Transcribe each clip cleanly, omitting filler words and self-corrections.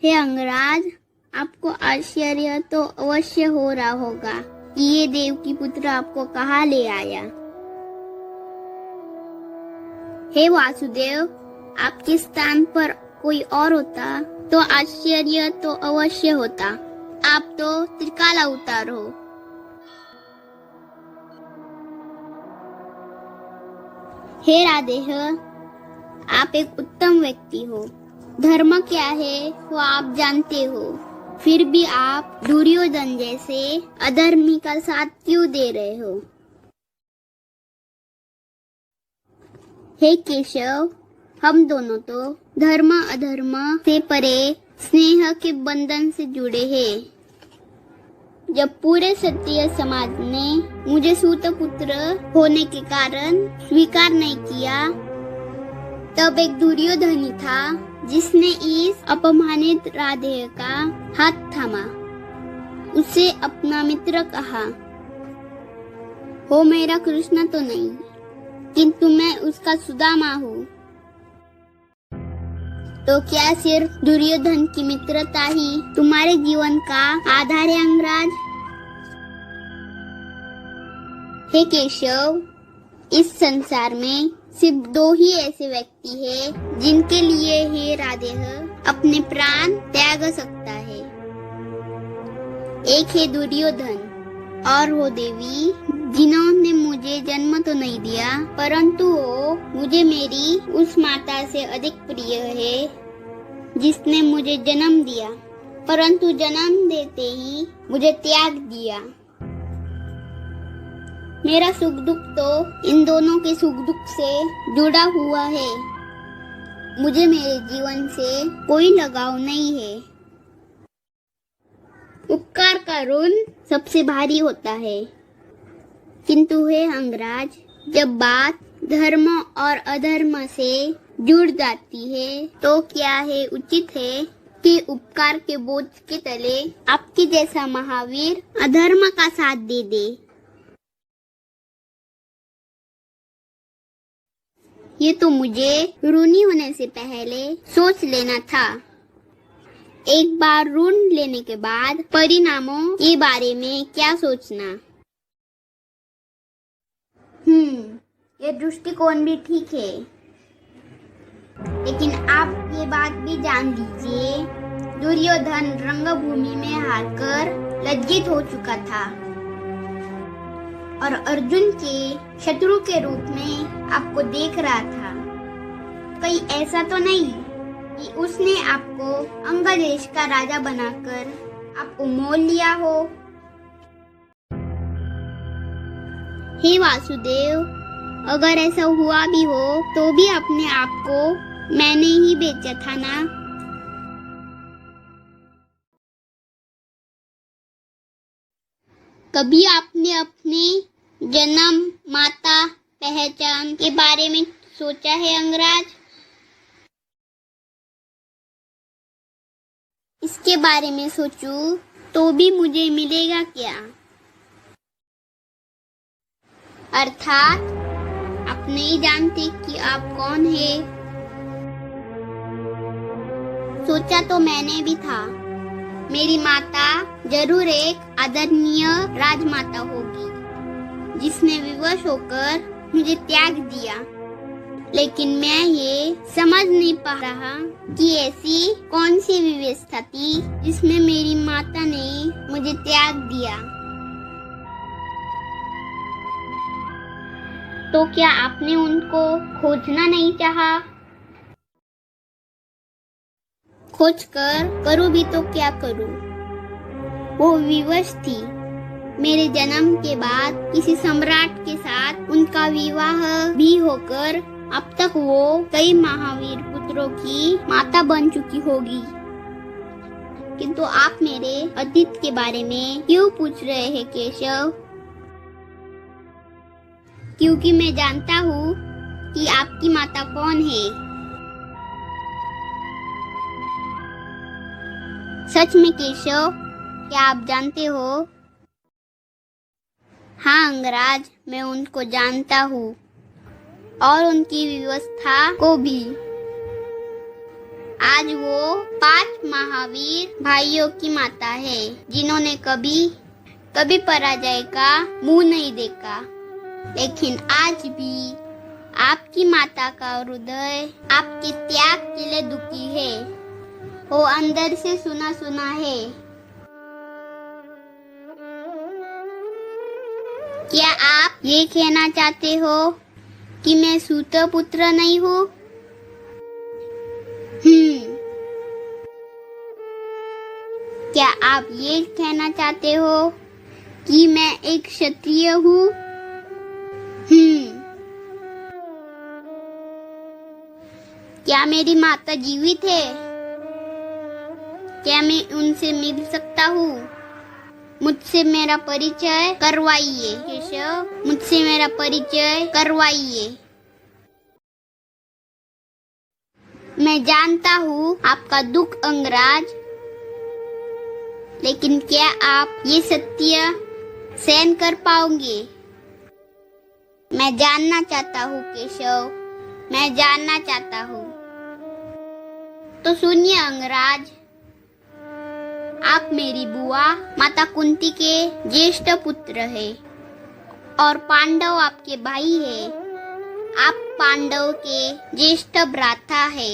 हे अंगराज, आपको आश्चर्य तो अवश्य हो रहा होगा कि ये देवकी पुत्र आपको कहाँ ले आया। हे वासुदेव, आपके स्थान पर कोई और होता तो आश्चर्य तो अवश्य होता। आप तो त्रिकाल अवतार हो। हे राधेय, आप एक उत्तम व्यक्ति हो। धर्म क्या है वो आप जानते हो, फिर भी आप दुर्योधन जैसे अधर्मी का साथ क्यों दे रहे हो। हे केशव, हम दोनों तो धर्म अधर्म से परे स्नेह के बंधन से जुड़े हैं। जब पूरे क्षत्रिय समाज ने मुझे सूत पुत्र होने के कारण स्वीकार नहीं किया, तब एक दुर्योधनी था जिसने इस अपमानित राधेय का हाथ थामा, उसे अपना मित्र कहा। हो मेरा कृष्ण तो नहीं, किंतु मैं उसका सुदामा हूँ। तो क्या सिर्फ दुर्योधन की मित्रता ही तुम्हारे जीवन का आधार है अंगराज? हे केशव, इस संसार में सिर्फ दो ही ऐसे व्यक्ति हैं जिनके लिए हे राधेय अपने प्राण त्याग सकता है। एक है दुर्योधन और वो देवी जिन्होंने मुझे जन्म तो नहीं दिया, परंतु वो मुझे मेरी उस माता से अधिक प्रिय है जिसने मुझे जन्म दिया, परंतु जन्म देते ही मुझे त्याग दिया। मेरा सुख दुख तो इन दोनों के सुख दुख से जुड़ा हुआ है। मुझे मेरे जीवन से कोई लगाव नहीं है। उपकार का ऋण सबसे भारी होता है, किंतु हे अंगराज, जब बात धर्म और अधर्म से जुड़ जाती है तो क्या है उचित है कि उपकार के बोझ के तले आपके जैसा महावीर अधर्म का साथ दे दे। ये तो मुझे ऋणी होने से पहले सोच लेना था। एक बार ऋण लेने के बाद परिणामों के बारे में क्या सोचना। ये दृष्टिकोण भी ठीक है, लेकिन आप ये बात भी जान लीजिए, दुर्योधन रंगभूमि में हारकर लज्जित हो चुका था और अर्जुन के शत्रु के रूप में आपको देख रहा था। कहीं ऐसा तो नहीं कि उसने आपको अंग देश का राजा बनाकर आपको मोल लिया हो। हे वासुदेव, अगर ऐसा हुआ भी हो तो भी अपने आप को मैंने ही बेचा था ना। कभी आपने अपने जन्म, माता, पहचान के बारे में सोचा है अंगराज? इसके बारे में सोचूं तो भी मुझे मिलेगा क्या? अर्थात आप नहीं जानते कि आप कौन है। सोचा तो मैंने भी था, मेरी माता जरूर एक आदरणीय राजमाता होगी जिसने विवश होकर मुझे त्याग दिया, लेकिन मैं ये समझ नहीं पा रहा कि ऐसी कौन सी व्यवस्था थी जिसमें मेरी माता ने मुझे त्याग दिया। तो क्या आपने उनको खोजना नहीं चाहा? खोज कर करूँ भी तो क्या करूँ? वो विवश थी। मेरे जन्म के बाद किसी सम्राट के साथ उनका विवाह भी होकर अब तक वो कई महावीर पुत्रों की माता बन चुकी होगी। किंतु आप मेरे अतीत के बारे में क्यों पूछ रहे हैं केशव? क्योंकि मैं जानता हूँ कि आपकी माता कौन है। सच में केशव, क्या आप जानते हो? हाँ अंगराज, मैं उनको जानता हूँ और उनकी व्यवस्था को भी। आज वो 5 महावीर भाइयों की माता है जिन्होंने कभी पराजय का मुंह नहीं देखा। लेकिन आज भी आपकी माता का हृदय आपके त्याग के लिए दुखी है। वो अंदर से सुना सुना है। क्या आप ये कहना चाहते हो कि मैं सूत पुत्र नहीं हूँ? क्या आप ये कहना चाहते हो कि मैं एक क्षत्रिय हूँ? क्या मेरी माता जीवित है? क्या मैं उनसे मिल सकता हूँ? मुझसे मेरा परिचय करवाइए केशव, मुझसे मेरा परिचय करवाइए। मैं जानता हूँ आपका दुख अंगराज, लेकिन क्या आप ये सत्य सहन कर पाओगे? मैं जानना चाहता हूँ केशव, मैं जानना चाहता हूँ। तो सुनिए अंगराज, आप मेरी बुआ माता कुंती के ज्येष्ठ पुत्र है और पांडव आपके भाई है। आप पांडव के ज्येष्ठ भ्राता है।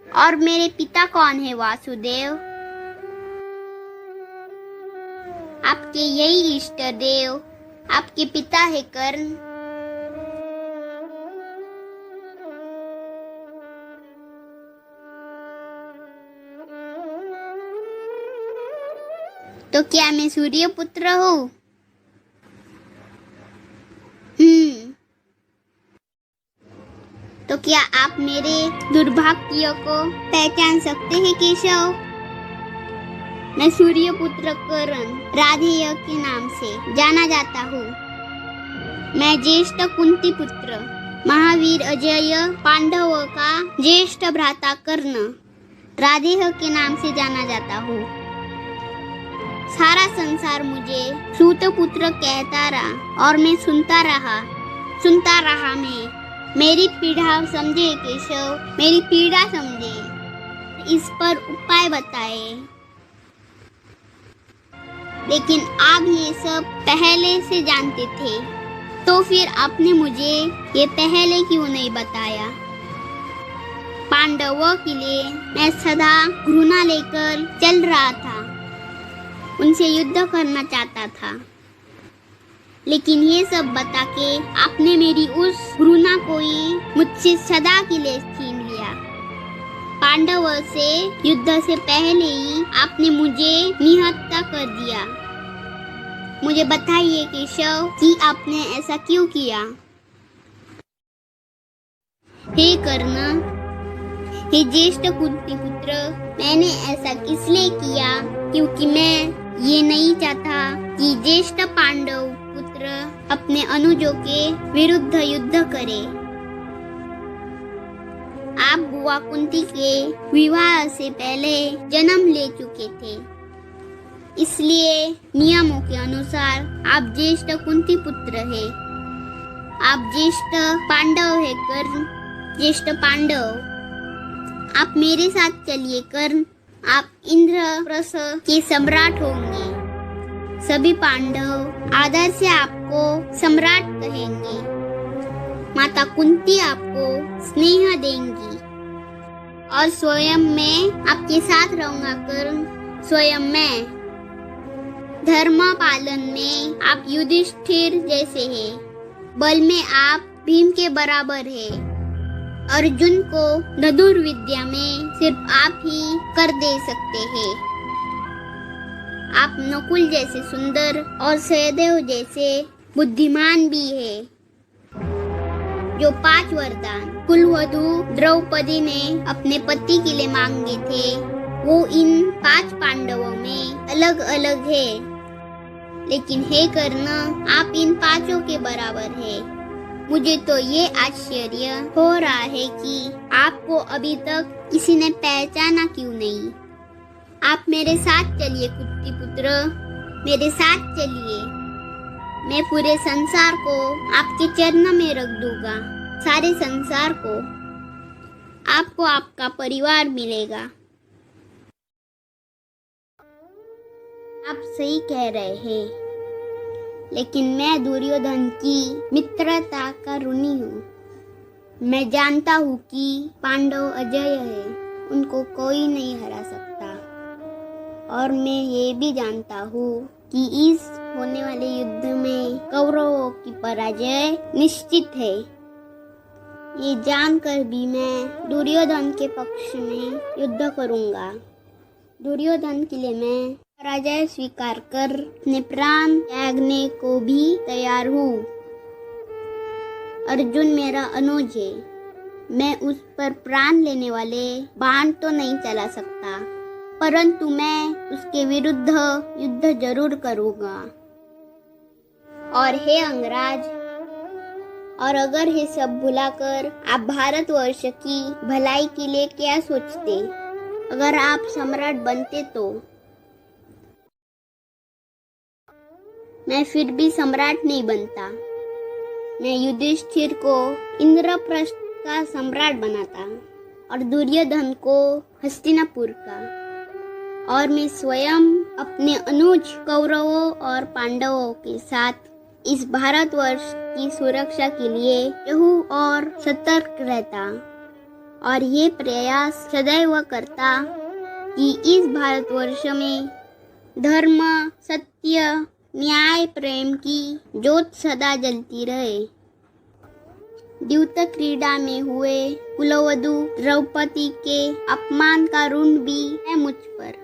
और मेरे पिता कौन है वासुदेव? आपके यही इष्ट देव आपके पिता है कर्ण। तो क्या मैं सूर्य पुत्र हूँ? तो क्या आप मेरे दुर्भाग्य को पहचान सकते हैं केशव? मैं सूर्य पुत्र कर्ण राधेय के नाम से जाना जाता हूँ। मैं ज्येष्ठ कुंती पुत्र महावीर अजय पांडवों का ज्येष्ठ भ्राता कर्ण राधेय के नाम से जाना जाता हूँ। सारा संसार मुझे सूत पुत्र कहता रहा और मैं सुनता रहा मैं। मेरी पीड़ा समझे केशव, मेरी पीड़ा समझे, इस पर उपाय बताए। लेकिन आप ये सब पहले से जानते थे, तो फिर आपने मुझे ये पहले क्यों नहीं बताया? पांडवों के लिए मैं सदा घृणा लेकर चल रहा था, उनसे युद्ध करना चाहता था। लेकिन ये सब बता के आपने मेरी उस घृणा को ही मुझसे सदा के लिए छीन लिया। पांडवों से युद्ध से पहले ही आपने मुझे निहत्था कर दिया। मुझे बताइए केशव कि आपने ऐसा क्यों किया? हे कर्ण, हे ज्येष्ठ कुंती पुत्र, मैंने ऐसा इसलिए किया क्योंकि मैं ये नहीं चाहता कि ज्येष्ठ पांडव पुत्र अपने अनुजों के विरुद्ध युद्ध करे। आप बुआ कुंती के विवाह से पहले जन्म ले चुके थे, इसलिए नियमों के अनुसार आप ज्येष्ठ कुंती पुत्र है। आप ज्येष्ठ पांडव है कर्ण, ज्येष्ठ पांडव। आप मेरे साथ चलिए कर्ण, आप इंद्रप्रस्थ के सम्राट होंगे। सभी पांडव आदर से आपको सम्राट कहेंगे। माता कुंती आपको स्नेह देंगी और स्वयं मैं आपके साथ रहूंगा कर्ण, स्वयं मैं। धर्म पालन में आप युधिष्ठिर जैसे हैं, बल में आप भीम के बराबर है। अर्जुन को धनुर्विद्या में सिर्फ आप ही कर दे सकते हैं। आप नकुल जैसे सुंदर और सहदेव जैसे बुद्धिमान भी है। जो 5 वरदान कुलवधु द्रौपदी ने अपने पति के लिए मांगे थे, वो इन 5 पांडवों में अलग अलग है। लेकिन हे कर्ण, आप इन 5 के बराबर है। मुझे तो ये आश्चर्य हो रहा है कि आपको अभी तक किसी ने पहचाना क्यों नहीं। आप मेरे साथ चलिए कुंती पुत्र, मेरे साथ चलिए। मैं पूरे संसार को आपके चरणों में रख दूंगा। सारे संसार को आपको आपका परिवार मिलेगा। आप सही कह रहे हैं, लेकिन मैं दुर्योधन की मित्रता का ऋणी हूँ। मैं जानता हूँ कि पांडव अजय है, उनको कोई नहीं हरा सकता। और मैं ये भी जानता हूँ कि इस होने वाले युद्ध में कौरवों की पराजय निश्चित है। ये जानकर भी मैं दुर्योधन के पक्ष में युद्ध करूँगा। दुर्योधन के लिए मैं पराजय स्वीकार कर अपने प्राण त्यागने को भी तैयार हूँ। अर्जुन मेरा अनुज है। मैं उस पर प्राण लेने वाले बाण तो नहीं चला सकता, परंतु मैं उसके विरुद्ध युद्ध जरूर करूँगा। और हे अंगराज, और अगर ये सब भुलाकर आप भारतवर्ष की भलाई के लिए क्या सोचते? अगर आप सम्राट बनते तो? मैं फिर भी सम्राट नहीं बनता। मैं युधिष्ठिर को इंद्रप्रस्थ का सम्राट बनाता और दुर्योधन को हस्तिनापुर का। और मैं स्वयं अपने अनुज कौरवों और पांडवों के साथ इस भारतवर्ष की सुरक्षा के लिए रहूं और सतर्क रहता। और ये प्रयास सदैव करता कि इस भारतवर्ष में धर्म, सत्य, न्याय, प्रेम की ज्योत सदा जलती रहे। द्यूत क्रीड़ा में हुए कुलवधु द्रौपदी के अपमान का ऋण भी है मुझ पर।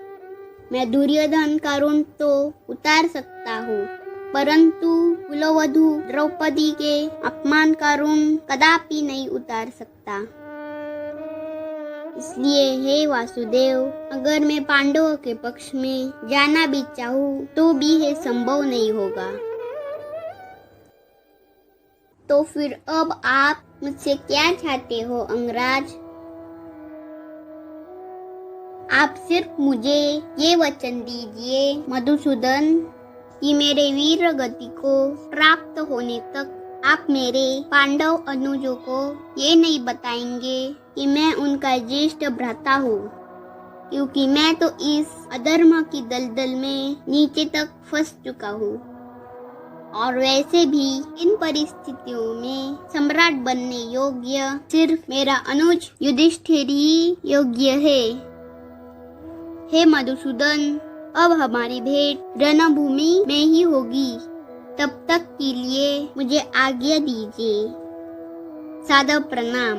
मैं दुर्योधन का ऋण तो उतार सकता हूँ, परंतु कुलवधु द्रौपदी के अपमान का ऋण कदापि नहीं उतार सकता। इसलिए हे वासुदेव, अगर मैं पांडवों के पक्ष में जाना भी चाहूँ तो भी यह संभव नहीं होगा। तो फिर अब आप मुझसे क्या चाहते हो अंगराज? आप सिर्फ मुझे ये वचन दीजिए मधुसूदन कि मेरे वीर गति को प्राप्त होने तक आप मेरे पांडव अनुजों को ये नहीं बताएंगे कि मैं उनका ज्येष्ठ भ्राता हूँ, क्योंकि मैं तो इस अधर्म की दलदल में नीचे तक फंस चुका हूँ। और वैसे भी इन परिस्थितियों में सम्राट बनने योग्य सिर्फ मेरा अनुज युधिष्ठिर ही योग्य है। हे मधुसूदन, अब हमारी भेंट रणभूमि में ही होगी। तब तक के लिए मुझे आज्ञा दीजिए। सादर प्रणाम।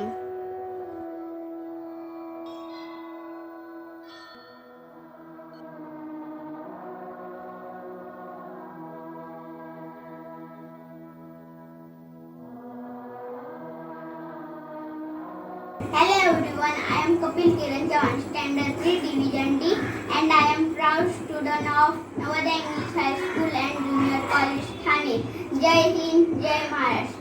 Hello everyone, I am Kapil Kiran Chavan, Standard 3 Division D, and I am proud student of Navodaya English High School and Junior College, Thane. Jai Hind, Jai Maharashtra.